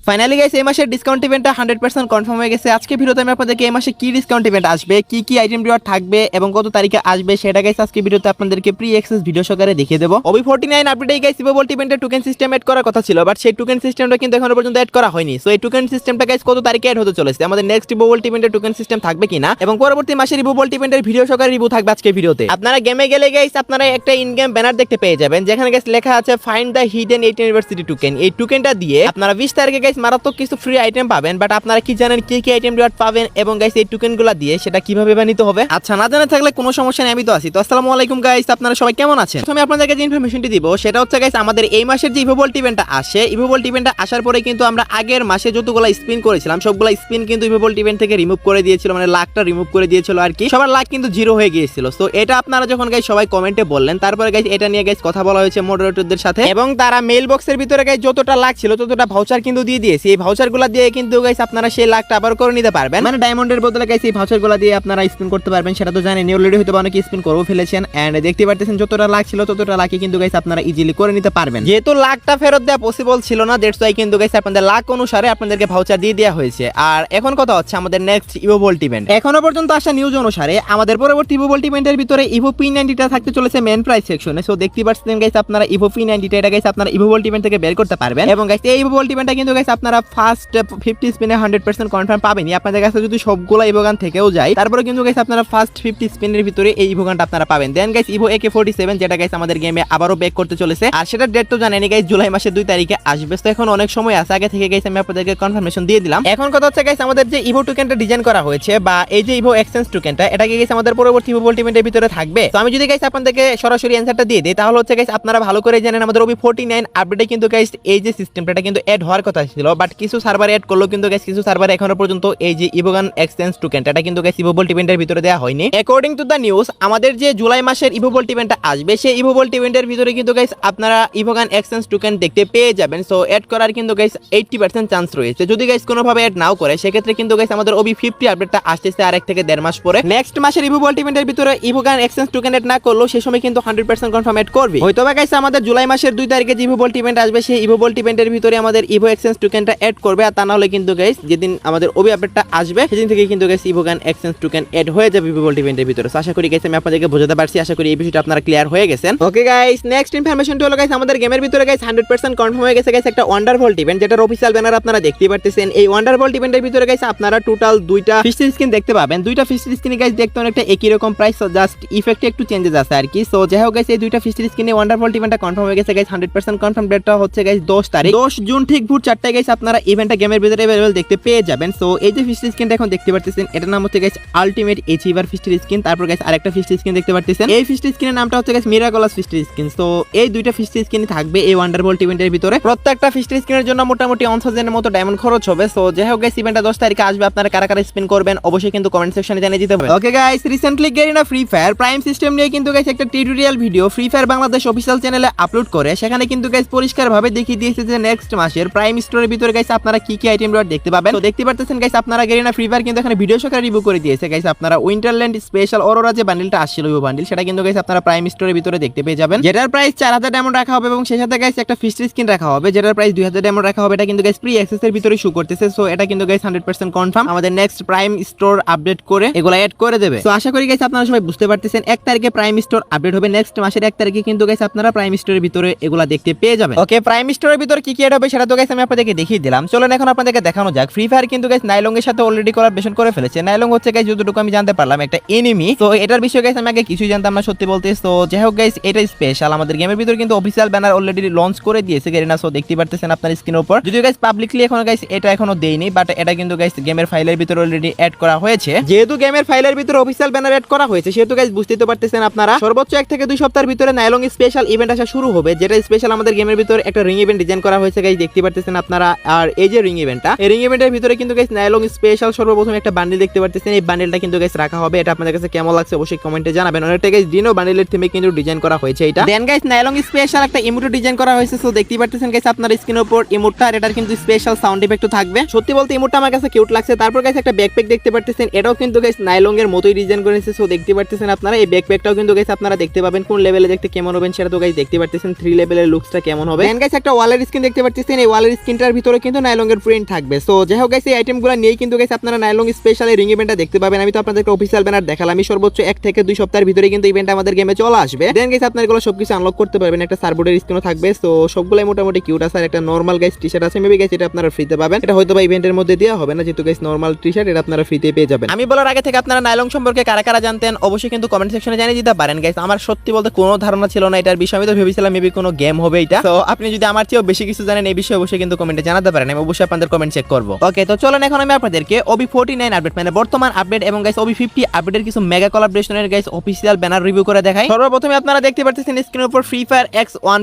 Finally guys এই মাসের discount ইভেন্টটা 100% কনফার্ম হয়ে গেছে। আজকে ভিডিওতে আমি আপনাদেরকে এই মাসে কি ডিসকাউন্ট ইভেন্ট আসবে, কি কি আইটেম রিওয়ার্ড থাকবে এবং কত তারিখে আসবে সেটা গাইস আজকে ভিডিওতে আপনাদেরকে প্রি অ্যাক্সেস ভিডিও সহকারে দেখিয়ে দেব। OB49 আপডেটে গাইস ইভোল্ট ইভেন্টের টোকেন সিস্টেম এড করার কথা ছিল, বাট সেই টোকেন সিস্টেমটা কিন্তু এখনো পর্যন্ত এড করা হয়নি। সো এই টোকেন সিস্টেমটা গাইস কত তারিখে এড হতে চলেছে, আমাদের নেক্সট ইভোল্ট ইভেন্টের টোকেন সিস্টেম থাকবে কিনা এবং পরবর্তী মাসের ইভোল্ট ইভেন্টের ভিডিও সহকারে রিভিউ থাকবে আজকে ভিডিওতে। আপনারা গেমে গেলে গাইস আপনারা একটা ইন গেম ব্যানার দেখতে পেয়ে যাবেন, যেখানে গাইস লেখা আছে find the hidden 8 university token. এই টোকেনটা দিয়ে আপনারা 20 তারিখে গাইস মারাত্মক কিছু ফ্রি আইটেম পাবেন। বাট আপনারা কি জানেন কি কি আইটেম রিওয়ার্ড পাবেন এবং গাইস এই টোকেনগুলো দিয়ে সেটা কিভাবে বানিতে হবে? আচ্ছা, না জানা থাকলে কোনো সমস্যা নেই, আমি তো আছি। তো আসসালামু আলাইকুম গাইস, আপনারা সবাই কেমন আছেন? আমি আপনাদেরকে যে ইনফরমেশনটি দিব সেটা হচ্ছে গাইস আমাদের এই মাসের যে ইভোল্ট ইভেন্টটা আসে, ইভোল্ট ইভেন্টটা আসার পরে কিন্তু আমরা আগের মাসে যতগুলো স্পিন করেছিলাম সবগুলো স্পিন কিন্তু ইভোল্ট ইভেন্ট থেকে রিমুভ করে দিয়েছিল, মানে লাখটা রিমুভ করে দিয়েছিল আর কি। সবার লাখ কিন্তু জিরো হয়ে গিয়েছিল। সো এটা আপনারা যখন গাইস সবাই কমেন্টে বললেন, তারপরে গাইস এটা নিয়ে গাইস কথা বলা হয়েছে মডারেটরদের সাথে এবং তারা মেইল বক্সের ভিতরে গাইস যতটা লাখ ছিল ততটা ভাউচার কিন্তু দিয়ে দিয়েছে। এই ভাউচারগুলো দিয়ে কিন্তু গাইস আপনারা সেই লাখটা আবার করে নিতে পারবেন, মানে ডায়মন্ডের বদলে গাইস এই ভাউচারগুলো দিয়ে আপনারা স্পিন করতে পারবেন। সেটা তো জানেন, অলরেডি হয়তো অনেকে স্পিন করেও ফেলেছেন এন্ড দেখতে পারতেছেন যতটা লাখ ছিল ততটা লাখই কিন্তু গাইস আপনারা ইজিলি করে নিতে পারবেন। যেহেতু লাখটা ফেরত দেওয়া পসিবল ছিল না, দ্যাটস ওয়াই কিন্তু গাইস আপনাদের লাখ অনুসারে আপনাদেরকে ভাউচার দিয়ে দেওয়া হয়েছে। আর এখন কথা হচ্ছে আমাদের নেক্সট ইভোল্ট ইভেন্ট। এখনো পর্যন্ত আসা নিউজ অনুসারে আমাদের পরবর্তী ইভোল্ট ইভেন্টের ভিতরে ইভো P90টা থাকতে চলেছে মেন প্রাইস সেকশনে। সো দেখতে পাচ্ছেন গাইস আপনারা ইভো P90টা এটা গাইস আপনারা ইভোল্ট ইভেন্ট থেকে বের করতে পারবেন এবং গাইস এই ইভোল্ট ইভেন্টটা কিন্তু গাইস আপনারা ফার্স্ট 50 স্পিনে 100% কনফার্ম পাবেনই। আপনাদের কাছে যদি সবগুলো ইভোগান থেকেও যায় তারপরে কিন্তু গাইস আপনারা ফার্স্ট 50 স্পিনের ভিতরে এই ইভোগানটা আপনারা পাবেন। দেন গাইস ইভো AK47 যেটা গাইস আমাদের গেমে আবারও ব্যাক করতে চলেছে, আর সেটার ডেট তো জানেনই গাইস জুলাই মাসের 2 তারিখে আসবে। তো এখন অনেক সময় আছে, আগে থেকে গাইস আমি আপনাদেরকে কনফার্মেশন দিয়ে দিলাম। এখন কথা হচ্ছে গাইস আমাদের যে ইভো টোকেনটা ডিজাইন করা হয়েছে বা এই যে ইভো এক্সচেঞ্জ টোকেনটা এটা কি গাইস আমাদের পরবর্তী ইভোল্ট ইভেন্টের ভিতরে থাকবে? তো আমি যদি গাইস আপনাদেরকে সরাসরি অ্যানসারটা দিয়ে দিই তাহলে হচ্ছে গাইস আপনারা ভালো করে জানেন আমাদের OB49 আপডেটে কিন্তু গাইস এই যে সিস্টেমটা কিন্তু এড হওয়ার কথা ছিল, বাট কিছু সার্ভার এড করলো কিন্তু গাইস কিছু সার্ভার এখনো পর্যন্ত এই যে ইভোগান এক্সচেঞ্জ টোকেনটা এটা কিন্তু গাইস ইভোল্ট ইভেন্টের ভিতরে দেওয়া হয়নি। অ্যাকর্ডিং টু দা নিউজ আমাদের যে জুলাই মাসের ইভোল্ট ইভেন্টটা আসবে সেই ইভোল্ট ইভেন্টের ভিতরে কিন্তু গাইস আপনারা ইভোগান এক্সচেঞ্জ টোকেন দেখতে পেয়ে যাবেন। সো এড করার কিন্তু গাইস 80% চান্স রয়েছে। যদি গাইস কোনোভাবে এড নাও করে সেক্ষেত্রে কিন্তু গাইস আমাদের OB50 আপডেটটা আসতেছে আর 1 থেকে 1.5 মাস পরে। নেক্সট মাসের ইভোল্ট ইভেন্টের ভিতরে ইভোগান এক্সচেঞ্জ টোকেন এড না করলেও সেই সময় কিন্তু 100% কনফার্ম এড করবে। হয়তোবা গাইস আমাদের জুলাই মাসের 2 তারিখে যে ইভোল্ট ইভেন্ট আসবে সেই ইভোল্ট ইভেন্টের ভিতরে আমাদের ইভো এক্সচেঞ্জ টোকেনটা এড করবে, আর তা না হলে কিন্তু গাইস যেদিন আমাদের OB আপডেটটা আসবে সেদিন থেকে কিন্তু গাইস ইভোগান এক্সচেঞ্জ টোকেন এড হয়ে যাবে ইভোল্ট ইভেন্টের ভিতরে। আশা করি গাইস আমি আপনাদেরকে বোঝাতে পারছি, আশা করি এই বিষয়টা আপনারা ক্লিয়ার হয়ে গেছেন। ওকে গাইস, নেক্সট ইনফরমেশনটা হলো গাইস আমাদের গেমের ভিতরে গাইস 100% কনফার্ম হয়ে গেছে গাইস একটা ওয়ান্ডারভল্ট ইভেন্ট, যেটার অফিশিয়াল ব্যানার আপনারা দেখতেই পারতেছেন। এই ওয়ান্ডারভল্ট ইভেন্টের ভিতরে গাইস আপনারা টোটাল 2টা ফিস্ট স্কিন দেখতে পাবেন। 2টা ফিস্ট স্কিন গাইস দেখতে অনেকটা একই রকম প্রাইস, জাস্ট ইফেক্টে একটু চেঞ্জেস আছে আর কি। সো যাই হোক গাইস এই 2টা ফিস্ট স্কিনে ওয়ান্ডারভল্ট ইভেন্টটা কনফার্ম হয়ে গেছে গাইস 100% কনফার্ম। ডেটটা হচ্ছে গাইস 10 তারিখ 10 জুন ঠিক ভোর 4টায় গাইস আপনারা ইভেন্টটা গেমের ভিতরে अवेलेबल দেখতে পেয়ে যাবেন। সো এই যে ফিস্ট স্কিনটা এখন দেখতে পারতেছেন এটার নাম হচ্ছে guys ultimate achiever fist skin. তারপর গাইস আরেকটা ফিস্ট স্কিন দেখতে পারতেছেন, এই ফিস্ট স্কিনের নামটা হচ্ছে guys miraculous fist skin. So এই 2টা ফিস্ট স্কিন থাকবে এই ওয়ান্ডারভল্ট ইভেন্টের ভিতরে। প্রত্যেকটা ফিস্ট স্কিনের জন্য মোটামুটি 1000 এর মতো ডায়মন্ড খরচ হবে। সো যাই হোক গাইস ইভেন্টটা 10 তারিখে আসবে, আপনারা কারা কারা স্পিন করবেন অবশ্যই কিন্তু কমেন্ট সেকশনে জানিয়ে দিতে হবে। Okay guys, recently Garena free fire prime system নিয়ে কিন্তু গাইস একটা tutorial video free fire Bangladesh official চ্যানেলে আপলোড করে সেখানে কিন্তু গাইস পরিষ্কারভাবে দেখিয়ে দিয়েছে যে নেক্সট মাসের প্রাইম স্টোরের ভিতরে গাইস আপনারা কি কি আইটেম রিওয়ার্ড দেখতে পাবেন। তো দেখতে পারতেছেন গাইস আপনারা গেরিনা ফ্রি ফায়ার কিন্তু এখানে ভিডিও সহকারে রিভিউ করে দিয়েছে গাইস। আপনারা উইন্টারল্যান্ড স্পেশাল অরোরা যে বান্ডেলটা আসছিল ওই বান্ডেল সেটা কিন্তু গাইস আপনারা প্রাইম স্টোরের ভিতরে দেখতে পেয়ে যাবেন, যেটার প্রাইস 4000 ডায়মন্ড রাখা হবে এবং সেই সাথে গাইস একটা ফিস্ট স্কিন রাখা হবে যেটার প্রাইস 2000 ডায়মন্ড রাখা হবে। এটা কিন্তু গাইস প্রি অ্যাক্সেস এর ভিতরে শো করতেছে। সো এটা কিন্তু গাইস 100% কনফার্ম আমাদের নেক্সট প্রাইম স্টোর আপডেট করে এগুলা এড করে দেবে। সো আশা করি গাইস আপনারা সবাই বুঝতে পারতেছেন 1 তারিখে প্রাইম স্টোর আপডেট হবে, নেক্সট মাসের 1 তারিখে কিন্তু গাইস আপনারা প্রাইম স্টোরের ভিতরে এগুলা দেখতে পেয়ে যাবেন। ওকে, প্রাইম স্টোরের ভিতরে কি কি এড হবে সেটা তো গাইস আমি আপনাদেরকে দেখিয়ে দিলাম। চলুন এখন আপনাদেরকে দেখানো যাক। ফ্রি ফায়ার কিন্তু গাইস নাইলং এর সাথে অলরেডি কোলাবোরেশন করে ফেলেছে। নাইলং হচ্ছে গাইস যতটুকু আমি জানতে পারলাম একটা এনিমি। তো এটার বিষয়ে গাইস আমি আগে কিছুই জানতাম না সত্যি বলতে। তো যাই হোক গাইস এটা স্পেশাল আমাদের গেমের ভিতরে কিন্তু অফিশিয়াল ব্যানার অলরেডি লঞ্চ করে দিয়েছে গেরিনা। সো দেখতে পারতেছেন আপনার স্ক্রিনের উপর, যদিও গাইস পাবলিকলি এখন গাইস এটা এখনো দেয়নি, বাট এটা কিন্তু গাইস গেমের ফাইলের ভিতরে অলরেডি এড করা হয়েছে। যেহেতু গেমের ফাইলের ভিতরে অফিশিয়াল ব্যানার এড করা হয়েছে সেহেতু গাইস বুঝতেই তো পারতেছেন আপনারা সর্বোচ্চ 1 থেকে 2 সপ্তাহের ভিতরে নাইলং স্পেশাল ইভেন্ট আসা শুরু হবে, যেটা স্পেশাল আমাদের গেমের ভিতরে একটা রিং ইভেন্ট ডিজাইন করা হয়েছে গাইস দেখতে পারতেছেন আপনারা। আর এই যে রিং ইভেন্টটা, এই রিং ইভেন্টের ভিতরে কিন্তু গাইস নাইলং স্পেশাল সর্বপ্রথম একটা বান্ডেল দেখতে পারতেছেন। এই বান্ডেলটা কিন্তু গাইস রাখা হবে, এটা আপনাদের কাছে কেমন লাগছে অবশ্যই কমেন্টে জানাবেন। অনেকটা গাইস ডিনো বান্ডেলের থিমে কিন্তু ডিজাইন করা হয়েছে এটা। দেন গাইস নাইলং স্পেশাল একটা ইমোট ডিজাইন করা হয়েছে। সো দেখতে পারতেছেন গাইস আপনার স্ক্রিনের উপর ইমোটটা, এটার কিন্তু স্পেশাল সাউন্ড ইফেক্টও থাকবে। সত্যি বলতে ইমোটটা আমার কাছে কিউট লাগছে। তারপর গাইস একটা ব্যাকপ্যাক দেখতে পারতেছেন, এটাও কিন্তু গাইস নাইলং এর মতোই ডিজাইন করেছে। সো দেখতে পারতেছেন আপনারা এই ব্যাকপ্যাকটাও কিন্তু গাইস আপনারা দেখতে পাবেন কোন লেভেলে দেখতে কেমন হবে সেটা তো গাইস দেখতে পারতেছেন 3 লেভেলের লুকসটা কেমন হবে। দেন গাইস একটা ওয়ালের স্ক্রিন দেখতে পারতেছেন, এই ওয়ালের স্ক্রিনটার ভিতরে কিন্তু নাইলং এর প্রিন্ট থাকবে। সো যাই হোক গাইস, এই আইটেমগুলো নিয়ে কিন্তু গাইস আপনারা নাইলং স্পেশাল রিং ইভেন্টটা দেখতে পাবেন। আমি তো আপনাদেরকে অফিসিয়াল ব্যানার দেখালাম, আমি সর্বোচ্চ 1 থেকে 2 সপ্তাহের ভিতরে কিন্তু ইভেন্ট আমাদের গেমে চলে আসবে। দেন গাইস আপনারা এগুলো সবকিছু আনলক করতে পারবেন, একটা সার্বোর্ডের স্ক্রিনও থাকবে। সো সবগুলাই মোটামুটি কিউট আছে। আর একটা নরমাল গাইস টি-শার্ট আছে, মেবি গাইস এটা আপনারা ফ্রিতে পাবেন। এটা হয়তো বা ইভেন্টের মধ্যে দেওয়া হবে না, যেহেতু গাইস নরমাল টি-শার্ট, এটা আপনারা ফ্রিতে পেয়ে যাবেন। আমি বলার আগে থেকে আপনারা নাইলং সম্পর্কে কারা কারা জানতেন অবশ্যই কিন্তু কমেন্ট সেকশনে জানিয়ে দিতে পারেন গাইস। আমার সত্যি বলতে কোনো ধারণা ছিল না এটার বিষয়ে, আমি তো ভেবেছিলাম মেবি কোনো গেম হবে এটা। তো আপনি যদি আমার চেয়েও বেশি কিছু জানেন এই বিষয়ে অবশ্যই কিন্তু কমেন্টে জানাতে পারেন, আমি অবশ্যই আপনাদের কমেন্ট চেক করব। ওকে, তো চলেন এখন আমি আপনাদেরকে OB49 আপডেট মানে বর্তমান আপডেট এবং গাইস OB50 আপডেটের কিছু মেগা কোলাবরেশনের গাইস অফিশিয়াল ব্যানার রিভিউ করে দেখাই। সর্বপ্রথমে আপনারা দেখতে পাচ্ছেন স্ক্রিনের উপর free fire X one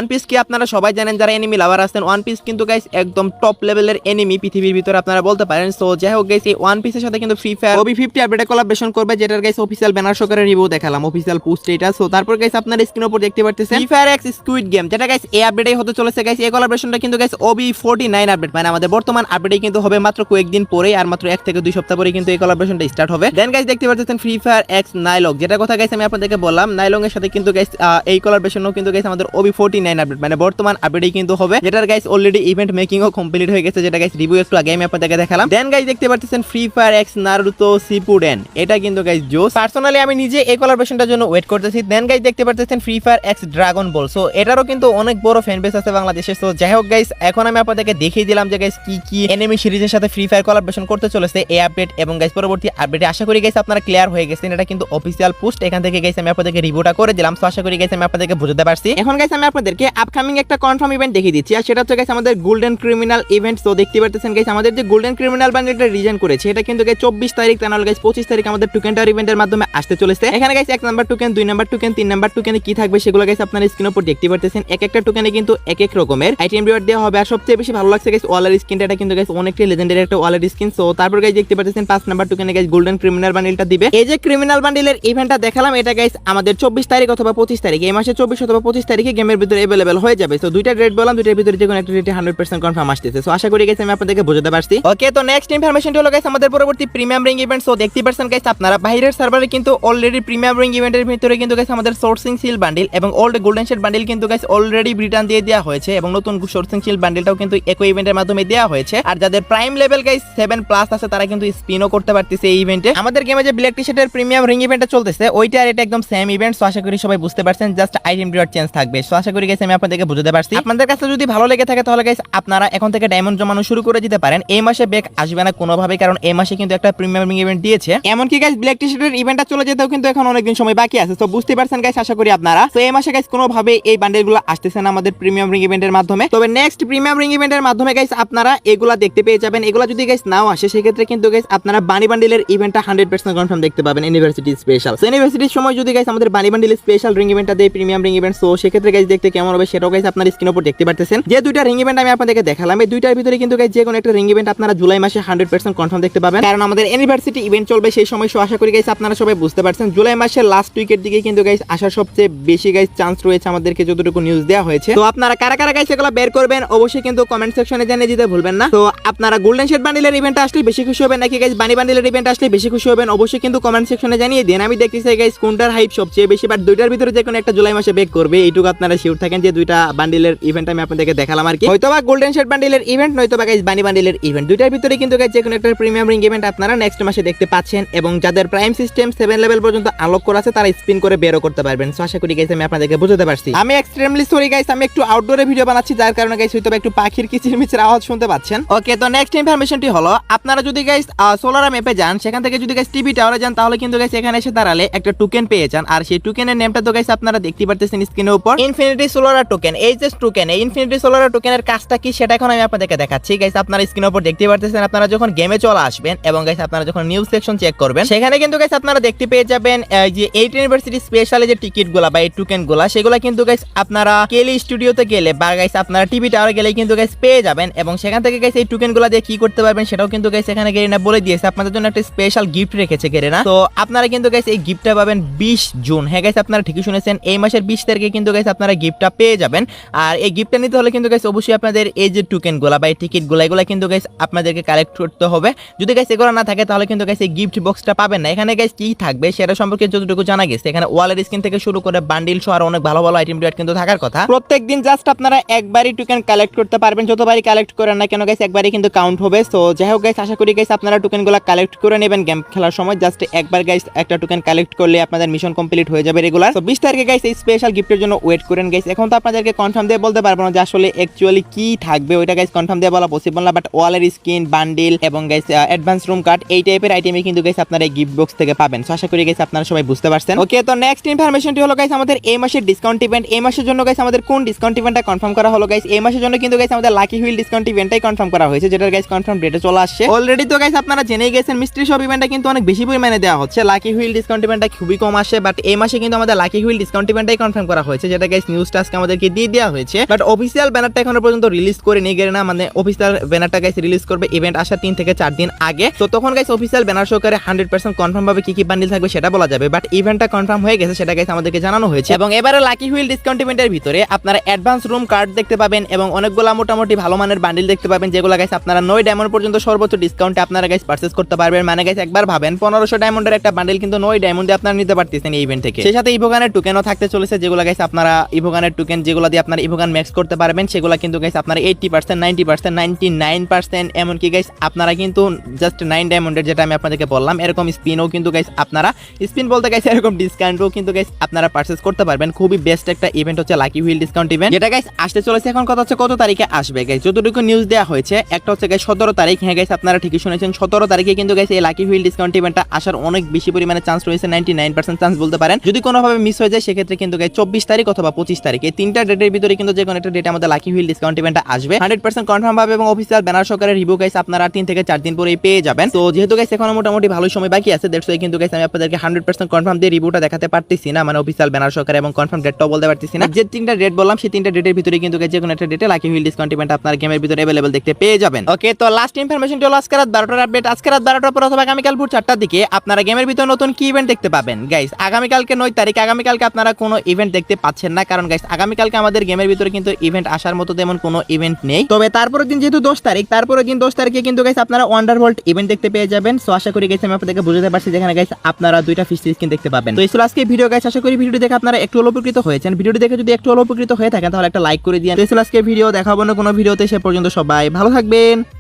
piece কি আপনারা সবাই জানেন যারা এনিমি লাভার আছেন। ওয়ান পিস কিন্তু গাইস একদম টপ লেভেলের এনিমি পৃথিবীর ভিতরে আপনারা বলতে পারেন। সো যাই হোক গাইস, এই ওয়ান পিসের সাথে কিন্তু ফ্রি ফায়ার OB50 আপডেটে কোলাবরেশন করবে, যেটার গাইস অফিশিয়াল ব্যানার সহকারে রিভিউ দেখালাম, অফিশিয়াল পোস্ট এটা। সো তারপর গাইস আপনারা স্ক্রিনের উপর দেখতে পাচ্ছেন free fire x squid game, যেটা গাইস এই আপডেটেই হতে চলেছে গাইস। এই কোলাবরেশনটা কিন্তু গাইস OB49 আপডেট মানে আমাদের বর্তমান আপডেটেই কিন্তু হবে মাত্র কয়েকদিন পরেই, আর মাত্র 1 থেকে 2 সপ্তাহ পরে কিন্তু এই কোলাবরেশনটা স্টার্ট হবে। দেন গাইস দেখতে পাচ্ছেন ফ্রি ফায়ার এক্স নাইলং, যেটা কথা গাইস আমি আপনাদেরকে বললাম, নাইলং এর সাথে কিন্তু গাইস এই কোলাবরেশনও কিন্তু গাইস আমাদের OB49 আপডেট মানে বর্তমান আপডেটেই কিন্তু হবে, যেটার গাইস অলরেডি ইভেন্ট মেকিংও কমপ্লিট হয়ে গেছে, যেটা গাইস রিভিউ একটু আগে আমি আপনাদেরকে দেখালাম। দেন গাইস দেখতে পাচ্ছেন free fire x Naruto Shippuden, এটা কিন্তু গাইস জোস। পার্সোনালি আমি নিজে এই কোলাবরেশনটার জন্য ওয়েট করতেছি। দেন গাইস দেখতে পাচ্ছেন ফ্রি ফায়ার এক্স ড্রাগন বল, সো এটারও কিন্তু অনেক বড় ফ্যান বেস আছে বাংলাদেশে। সো যাই হোক গাইস, এখন আমি আপনাদেরকে দেখিয়ে দিলাম যে গাইস কি কি এনিমি সিরিজের সাথে ফ্রি ফায়ার কোলাবরেশন করতে চলেছে এই আপডেট এবং গাইস পরবর্তী আপডেটে। আশা করি গাইস আপনারা ক্লিয়ার হয়ে গেছেন, এটা কিন্তু অফিশিয়াল পোস্ট, এখান থেকে গাইস আমি আপনাদেরকে রিভিউটা করে দিলাম। সো আশা করি গাইস আমি আপনাদেরকে বুঝাতে পারছি। এখন গাইস আমি আপনাদেরকে আপকামিং একটা কনফার্ম ইভেন্ট দেখিয়ে দিচ্ছি, আর সেটা হচ্ছে গাইস আমাদের গোল্ডেন ক্রিমিনাল ইভেন্ট। সো দেখতে পাচ্ছেন গাইস আমাদের যে গোল্ডেন ক্রিমিনাল বান্ডেলটা রিজন করেছে, এটা কিন্তু গাইস 24 তারিখ, তাহলে গাইস 25 তারিখ আমাদের টোকেন টাওয়ার ইভেন্টের মাধ্যমে আসতে চলেছে। এখানে guys 1 number token, 2 number token, 3 number টোকেনে কি থাকবে সেগুলো গাইস আপনারা স্ক্রিনের উপর দেখতে পাচ্ছেন। এক একটা টোকেনে কিন্তু এক এক রকমের আইটেম রিওয়ার্ড দেওয়া হবে। আর সবচেয়ে বেশি ভালো লাগছে গাইস ওয়ালের স্কিনটা, এটা কিন্তু গাইস অনেকটাই লেজেন্ডারি একটা ওয়ালের স্কিন। সো তারপর গাইস দেখতে পাচ্ছেন 5 নাম্বার টোকেনে গাইস গোল্ডেন ক্রিমিনাল বান্ডেলটা দিবে। এই যে ক্রিমিনাল বান্ডেলের ইভেন্টটা দেখালাম, এটা গাইস আমাদের 24 তারিখ অথবা 25 তারিখ, এই মাসে 24 অথবা 25 তারিখে গেমের ভিতরে अवेलेबल হয়ে যাবে। সো দুইটা রেট বললাম, দুইটার ভিতরে যে কোনো একটা রেটে 100% কনফার্ম আসতেছে। সো আশা করি গাইস আমি আপনাদেরকে বুঝাতে পারছি। ওকে, তো নেক্সট ইনফরমেশনটি হলো গাইস আমাদের পরবর্তী প্রিমিয়াম রিং ইভেন্ট। সো দেখতে পাচ্ছেন গাইস আপনারা বাইরের সার্ভারে কিন্তু অলরেডি প্রিমিয়াম রিং ইভেন্টের ভিতরে কিন্তু গাইস আমাদের সোর্সিং সিল বান্ডেল এবং ওল্ড গোল্ডেন শেড বান্ডেল কিন্তু গাইস অলরেডি রিটার্ন দিয়ে দেওয়া হয়েছে, এবং নতুন সোর্সিং সিল বান্ডেলটাও কিন্তু একই ইভেন্টের মাধ্যমে দেওয়া হয়েছে। আর যাদের প্রাইম লেভেল গাইস 7+ আছে তারা কিন্তু স্পিনও করতে পারতেছে এই ইভেন্টে। আমাদের গেমে যে ব্ল্যাক টি-শার্টের প্রিমিয়াম রিং ইভেন্টটা চলতেছে, ওইটা আর এটা একদম সেম ইভেন্ট। সো আশা করি সবাই বুঝতে পারছেন, জাস্ট আইটেম রিওয়ার্ড চেঞ্জ থাকবে। সো আশা করি গাইস আমি আপনাদেরকে বুঝাতে পারছি। আপনাদের কাছে যদি ভালো লেগে থাকে তাহলে গাইস আপনারা এখন থেকে ডায়মন্ড জমানো শুরু করে দিতে পারেন। এই মাসে ব্যাক আসবে না কোনোভাবে, কারণ এই মাসে কিন্তু একটা প্রিমিয়াম রিং ইভেন্ট দিয়েছে। এমনকি গাইস ব্ল্যাক টি-শার্টের ইভেন্টটা চলে যেতেও কিন্তু এখন অনেকদিন সময় বাকি আছে। তো বুঝতে পারছেন গাইস আশা করি আপনারা। তো এই মাসে গাইস কোনোভাবে এই বান্ডেলগুলো আসতেছে না আমাদের প্রিমিয়াম রিং ইভেন্টের মাধ্যমে। তবে নেক্সট প্রিমিয়াম রিং ইভেন্টের মাধ্যমে গাইস আপনারা এগুলা দেখতে পেয়ে যাবেন। এগুলা যদি গাইস নাও আসে সেক্ষেত্রে কিন্তু গাইস আপনারা বানি বান্ডেলের ইভেন্টটা 100% কনফার্ম দেখতে পাবেন ইউনিভার্সিটি স্পেশাল। সো ইউনিভার্সিটির সময় যদি গাইস আমাদের বানি বান্ডেলের স্পেশাল রিং ইভেন্টটা দেয় প্রিমিয়াম রিং ইভেন্ট, সো সেক্ষেত্রে গাইস দেখতে কেমন হবে সেটাও গাইস আপনারা স্ক্রিনের উপর দেখতে পারতেছেন। যে দুইটা রিং ইভেন্ট আমি আপনাদেরকে দেখালাম, এই দুইটার ভিতরে কিন্তু গাইস যে কোনো একটা রিং ইভেন্ট আপনারা জুলাই মাসে 100% কনফার্ম দেখতে পাবেন, কারণ আমাদের ইউনিভার্সিটি ইভেন্ট চলবে সেই সময়। সো আশা করি গাইস আপনারা সবাই বুঝতে পারছেন জুলাই মাসের লাস্ট উইকের দিকে কিন্তু গাইস আসার সবচেয়ে বেশি গাইস চান্স রয়েছে আমাদেরকে, যতটুকু নিউজ দেওয়া হয়েছে। তো আপনারা কারা কারা গাইস এগুলো বের করবেন অবশ্যই কিন্তু কমেন্ট সেকশনে জানিয়ে দিতে ভুলবেন না। তো আপনারা গোল্ডেন শেড বান্ডেলের ইভেন্ট আসলে বেশি খুশি হবেন নাকি গাইস বানি বান্ডেলের ইভেন্ট আসলে বেশি খুশি হবেন অবশ্যই কিন্তু কমেন্ট সেকশনে জানিয়ে দিন। আমি দেখতে চাই গাইস কোনটার হাইপ সবচেয়ে বেশি, বাট দুইটার ভিতরে যে কোনো একটা জুলাই মাসে বেক করবে এইটুকু আপনারা শিওর থাকেন যে দুইটা বান্ডেলের ইভেন্ট আমি আপনাদেরকে দেখালাম আর কি। হয়তোবা গোল্ডেন শেড বান্ডেলের ইভেন্ট নয়তোবা গাইস বানি বান্ডেলের ইভেন্ট, দুইটার ভিতরে কিন্তু গাইস যে কোনো একটা প্রিমিয়াম রিং ইভেন্ট আপনারা নেক্সট মাসে দেখতে পাচ্ছেন, এবং যাদের প্রাইম সিস্টেম 7 লেভেল পর্যন্ত আনলক করা আছে তারা স্পিন করে বেরও করতে পারবেন। সো আশা করি গাইস আমি আপনাদেরকে বুঝাতে পারছি। আমি এক্সট্রিমলি সরি গাইস, আমি একটু আউটডোরে ভিডিও বানাচ্ছি যার কারণে গাইস হয়তো একটু পাখির কিচিরমিচির আওয়াজ শুনতে পাচ্ছেন। ওকে, তো নেক্সট ইনফরমেশনটি হলো আপনারা যদি গাইস সোলারা ম্যাপে যান, সেখান থেকে যদি গাইস টিভি টাওয়ারে যান, তাহলে কিন্তু গাইস এখানে এসে দাঁড়ালে একটা টোকেন পেয়ে যান। আর সেই টোকেনের নেমটা তো গাইস আপনারা দেখতে পারতেছেন স্ক্রিনের উপর, ইনফিনিটি সোলারা টোকেন। এই যে টোকেন, এই ইনফিনিটি সোলারা টোকেনের কাজটা কি সেটা এখন আমি আপনাদেরকে দেখাচ্ছি গাইস। আপনারা স্ক্রিনের উপর দেখতে পারতেছেন, আপনারা যখন গেমে চলে আসবেন এবং গাইস আপনারা যখন নিউজ সেকশন চেক করবেন, সেখানে কিন্তু গাইস আপনারা দেখতে পেয়ে যাবেন যে 8 ইউনিভার্সিটি স্পেশাল যে টিকিটগুলো বা এই টোকেনগুলো, সেগুলো কিন্তু গাইস আপনারা কেলি স্টুডিওতে গেলে বা গাইস আপনারা টিভি টাওয়ারে গেলে কিন্তু গাইস পেয়ে যাবেন। এবং সেখান থেকে গাইস এই টোকেনগুলো দিয়ে কি করতে পারবেন সেটাও কিন্তু গাইস এখানে গেরিনা বলে দিয়েছে। আপনাদের জন্য একটা স্পেশাল গিফট রেখেছে গেরিনা। তো আপনারা কিন্তু গাইস এই গিফটটা পাবেন 20 জুন। হ্যাঁ গাইস আপনারা ঠিকই শুনেছেন, এই মাসের 20 তারিখে কিন্তু গাইস আপনারা গিফটটা পেয়ে যাবেন। আর এই গিফটটা নিতে হলে কিন্তু গাইস অবশ্যই আপনাদের এই যে টোকেনগুলো বা এই টিকিটগুলো এগুলো কিন্তু গাইস আপনাদেরকে কালেক্ট করতে হবে। যদি গাইস এগুলো না থাকে তাহলে কিন্তু গাইস এই গিফট বক্সটা পাবেন না। এখানে গাইস কি থাকবে সেটা সম্পর্কে যতটুকু জানা গেছে, এখানে ওয়ালের স্কিন থেকে শুরু করে বান্ডিল সহ আর অনেক ভালো ভালো আইটেম রিওয়ার্ড কিন্তু থাকার কথা। প্রত্যেকদিন জাস্ট আপনারা একবারই টোকেন কালেক্ট করতে পারবেন পারবেন, যতবারই কালেক্ট করেন না কেন গাইস একবারই কিন্তু কাউন্ট হবে। সো যাই হোক গাইস, আশা করি গাইস আপনারা টোকেনগুলো কালেক্ট করে নেবেন গেম খেলার সময়। জাস্ট একবার গাইস একটা টোকেন কালেক্ট করলে আপনাদের মিশন কমপ্লিট হয়ে যাবে রেগুলার। তো 20 তারিখে গাইস এই স্পেশাল গিফটের জন্য ওয়েট করেন গাইস। এখন তো আপনাদেরকে কনফার্ম দিয়ে বলতে পারবো না যে আসলে অ্যাকচুয়ালি কি থাকবে, ওইটা গাইস কনফার্ম দিয়ে বলা পসিবল না, বাট ওয়ালের স্কিন, বান্ডিল এবং গাইস অ্যাডভান্স রুম কার্ড এই টাইপের আইটেমই কিন্তু গাইস আপনারা এই গিফট বক্স থেকে পাবেন। সো আশা করি গাইস আপনারা সবাই বুঝতে পারছেন। ওকে, তো নেক্সট ইনফরমেশনটি হলো গাইস আমাদের এই মাসের ডিসকাউন্ট ইভেন্ট। এই মাসের জন্য গাইস আমাদের কোন ডিসকাউন্ট ইভেন্টটা কনফার্ম করা হলো গাইস? এই মাসের জন্য কিন্তু গাইস আমাদের লাকি হুইল ডিসকাউন্ট ইভেন্টটাই কনফার্ম করা হয়েছে, যেটার গাইস কনফার্ম ডেটে চলে আসছে অলরেডি। তো গাইস আপনারা জেনেই গেছেন মিস্ট্রি শপ ইভেন্টটা কিন্তু অনেক বেশি পরিমাণে দেওয়া হচ্ছে, লাকি হুইল ডিসকাউন্ট ইভেন্টটা খুবই কম আসে। বাট এই মাসে কিন্তু আমাদের লাকি হুইল ডিসকাউন্ট ইভেন্টটাই কনফার্ম করা হয়েছে, যেটা গাইস নিউজটা আজকে আমাদেরকে দিয়ে দেওয়া হয়েছে। বাট অফিসিয়াল ব্যানারটা এখনো পর্যন্ত রিলিজ করে নিয়ে গেলে না, মানে অফিসিয়াল ব্যানারটা গাইস রিলিজ করবে ইভেন্ট আসার 3 থেকে 4 দিন আগে। তো তখন গাইস অফিসিয়াল ব্যানার সহকারে 100% কনফার্ম ভাবে কি কি বান্ডিল থাকবে সেটা বলা যাবে। বাট ইভেন্টটা কনফার্ম হয়ে গেছে, সেটা গাইস আমাদেরকে জানানো হয়েছে। এবং এবারে লাকি হুইল ডিসকাউন্ট ইভেন্টের ভিতরে আপনারা অ্যাডভান্স রুম কার্ড দেখতে পাবেন এবং অনেকগুলা মোটামুটি ভালো মানের বান্ডিল দেখতে পাবেন, যেগুলো গাইস আপনারা 9 ডায়মন্ড পর্যন্ত সর্বোচ্চ ডিসকাউন্টে আপনারা গাইস পারচেজ করতে পারবেন। মানে গাইস একবার ভাবেন 1500 ডায়মন্ডের একটা বান্ডিল কিন্তু 9 ডায়মন্ডে আপনারা নিতে পারতেছেন এই ইভেন্ট থেকে। সেই সাথে ইভোগানের টোকেনও থাকতে চলেছে, যেগুলো গাইস আপনারা ইভোগানের টোকেন যেগুলো দিয়ে আপনারা ইভোগান ম্যাক্স করতে পারবেন, সেগুলো কিন্তু গাইস আপনারা 80%, 90%, 99% এমনকি গাইস আপনারা কিন্তু জাস্ট 9 ডায়মন্ডের যেটা আমি আপনাদেরকে বললাম এরকম স্পিনও কিন্তু গাইস আপনারা স্পিন বলতে গাইস এরকম ডিসকাউন্টও কিন্তু গাইস আপনারা পারচেজ করতে পারবেন। খুবই বেস্ট একটা ইভেন্ট হচ্ছে লাকি হুইল ডিসকাউন্ট ইভেন্ট, যেটা গাইস আসতে চলেছে। এখন কথা হচ্ছে কত তারিখে আসবে গাইস? যতটুকু নিউজ দেওয়া হয়েছে একটা হচ্ছে গাইস 17 তারিখ। হ্যাঁ গাইস আপনারা ঠিকই শুনেছেন, 17 তারিখে কিন্তু গাইস এই লাকি হুইল ডিসকাউন্ট ইভেন্টটা আসার অনেক বেশি পরিমাণে চান্স রয়েছে, 99% চান্স বলতে পারেন। যদি কোনোভাবে মিস হয়ে যায় সেক্ষেত্রে কিন্তু গাইস 24 তারিখ অথবা 25 তারিখ এই তিনটা ডেটের ভিতরে কিন্তু যে কোনো একটা ডেটে আমাদের লাকি হুইল ডিসকাউন্ট ইভেন্টটা আসবে 100% কনফার্ম ভাবে এবং অফিসিয়াল ব্যানার সহকারে রিভিউ গাইস আপনারা 3 থেকে 4 দিন পরেই পেয়ে যাবেন। তো যেহেতু গাইস এখনো মোটামুটি ভালো সময় বাকি আছে, দ্যাটস ওয়াই কিন্তু গাইস আমি আপনাদেরকে 100% কনফার্ম দিয়ে রিভিউটা দেখাতে পারতেছি না, মানে অফিসিয়াল ব্যানার সহকারে এবং কনফার্ম ডেটটাও বলতে পারতেছি না। যে তিনটা ডেট বললাম সেই তিনটা ডেটের ভিতরে কিন্তু গাইস যে কোনো একটা ডেটে লাকি হুইল ডিসকাউন্ট ইভেন্ট আপনার গেমের ভিতরে अवेलेबल দেখতে পেয়ে যাবেন। ওকে, তো লাস্ট ইনফরমেশনটি হলো আজকে রাত 12টার আপডেট। আজকে রাত 12টার পর অথবা আগামীকাল ভোর 4টার দিকে আপনারা গেমের ভিতরে নতুন কি ইভেন্ট দেখতে পাবেন গাইস। আগামীকালকে 9 তারিখ, আগামীকালকে আপনারা কোনো ইভেন্ট দেখতে পাচ্ছেন না, কারণ গাইস আগামীকালকে আমাদের গেমের ভিতরে কিন্তু ইভেন্ট আসার মতো তেমন কোনো ইভেন্ট নেই। তবে তারপরের দিন যেহেতু 10 তারিখ, তারপরের দিন 10 তারিখে কিন্তু গাইস আপনারা ওয়ান্ডারওয়ার্ল্ড ইভেন্ট দেখতে পেয়ে যাবেন। সো আশা করি গাইস আমি আপনাদেরকে বুঝাতে পারছি, যেখানে গাইস আপনারা দুইটা ফিশ স্কিন দেখতে পাবেন। তো এই ছিল আজকে ভিডিও গাইস। আশা করি ভিডিওটি দেখে আপনারা একটু উপকৃত হয়েছেন। ভিডিওটি দেখে যদি একটু উপকৃত হয়ে থাকেন তাহলে একটা লাইক করে দিন। তো এই ছিল আজকে ভিডিও, দেখাবো না কোনো ভিডিওতে। সে পর্যন্ত সবাই ভালো থাকবেন।